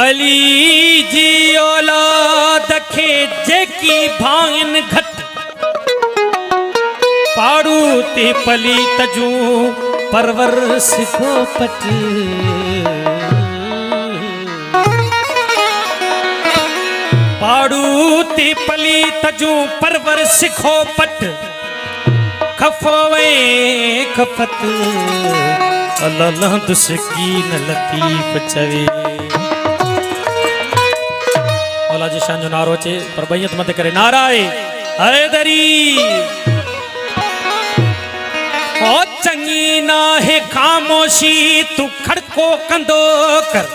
अली जी औलाद खे जेकी भांगन घट पाड़ू ते पली तजू परवर सिखो पट पाड़ू ते पली तजू परवर सिखो पट खफोवे खफत अल्लाह दुस्कीन लतीफ चवे मौला जी शान जो नारो चे पर बैयत मत करे नाराए हैदरी ओ चंगी ना है खामोशी तू खड़को कंदो कर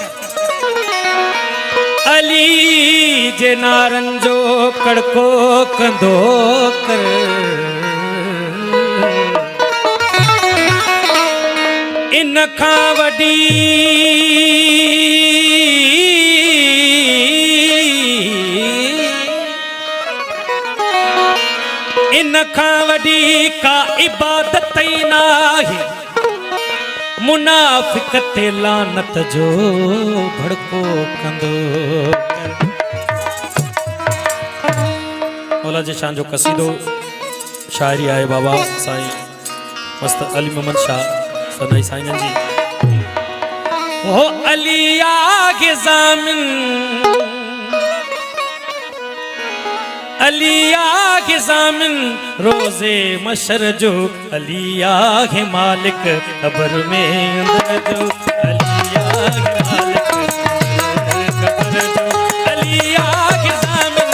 अली जे नारन जो कड़को कंदो कर इन खां वडी इन खां वडी का इबादत ही नाहे मुनाफिक ते लानत जो भड़को कंदो मौला जी शान जो कसीदो शायरी आए बाबा साईं मस्त अली मोहम्मद शाह सदाई साईं जी ओ अलिया के ज़ामिन अलिया के ज़ामिन रोज़े मशर जो अलिया के मालिक कब्र में अंदर जो अलिया के मालिक कब्र जो अलिया के ज़ामिन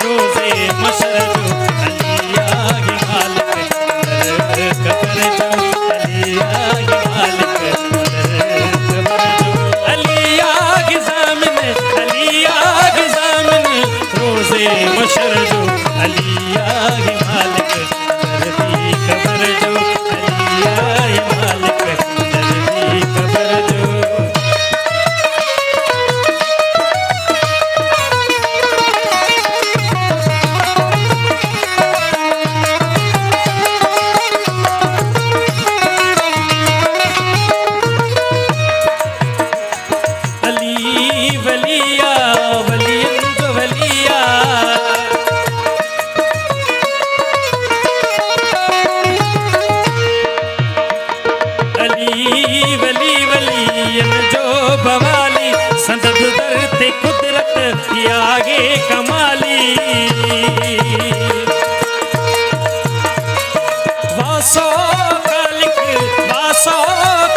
रोज़े मशर जो अलिया के मालिक कब्र जो अलिया के मालिक अलिया के ज़ामिन रोज़े मशर जो अलिया के मालिक दर्दी कब्र जो अलिया के मालिक दर्दी कब्र जो अली वलिया वलियन जो वलिया वलियन जो बवाली संदद दरते कुदरत आगे कमाली वासो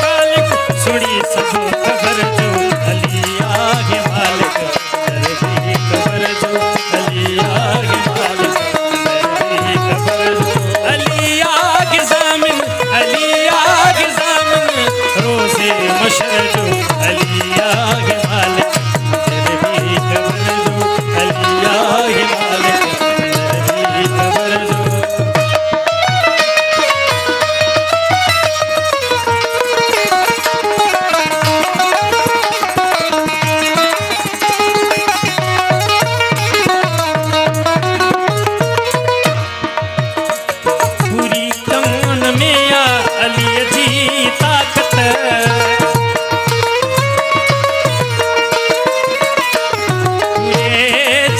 कालिक सुनी सबो खबर जो अलिया के मालिक दर्दी खबर जो अलिया के मालिक दर्दी खबर जो अलिया के ज़ामिन रोज़े मशर जो अलिया के मालिक दर्दी खबर जो अलिया के मालिक दर्दी खबर जो पूरी कौन में या अली जी ताकत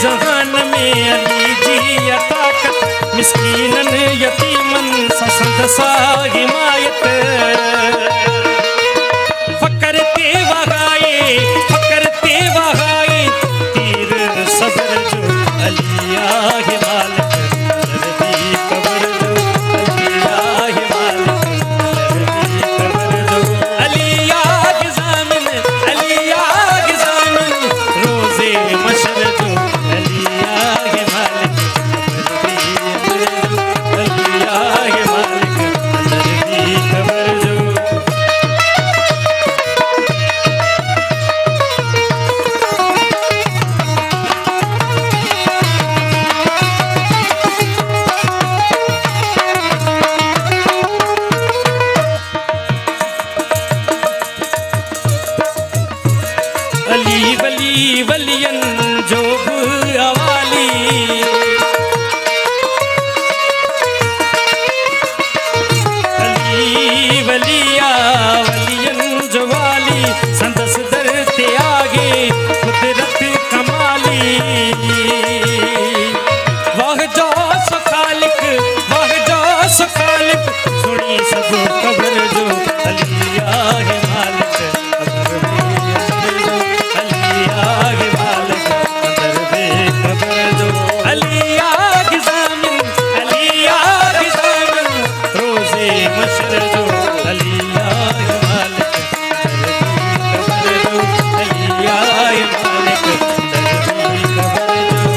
जहान में अली जी ताकत मिस्कीनन यतीमन ससंद सा हिमायत फकर ते वहाए तीर सबर जो अलिया के मालिक दर्दी कब्र जो अलिया के मालिक दर्दी कब्र जो अलिया के ज़ामिन रोज़े मशर जो अलिया के मालिक दर्दी कब्र जो अलिया के मालिक दर्दी कब्र सो खालिक वाह जो सो खालिक सुनी सभु ख़बर जो अली आहे मालिक ख़बर में अंदर जो अली आहे मालिक अंदर में ख़बर जो अली आहे ज़ामिन अली आहे ज़ामिन रोज़े मशर जो अली आहे मालिक अंदर में ख़बर जो अली आहे मालिक अंदर में ख़बर जो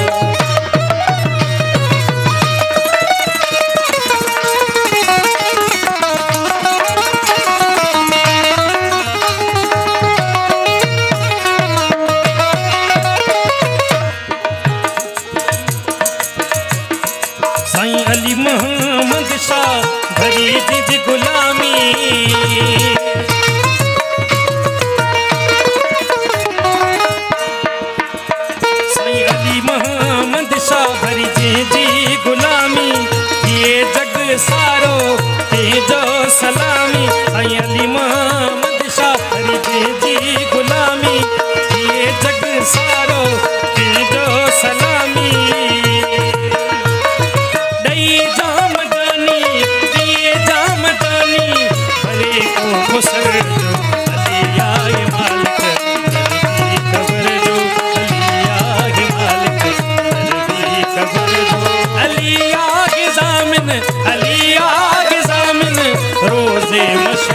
साईं अली मोहम्मद शाह भरी जिज गुलामी साईं अली मोहम्मद शाह भरी जिज गुलामी ये जग सारो तेजो सलामी साईं अली मोहम्मद शाह भरी जिज गुलामी ये जग सारो तेजो सलामी मुसर जो अली आहे मालिक दरदी ख़बर जो अली आहे मालिक दरदी ख़बर जो अली आहे ज़ामिन रोज़े मशर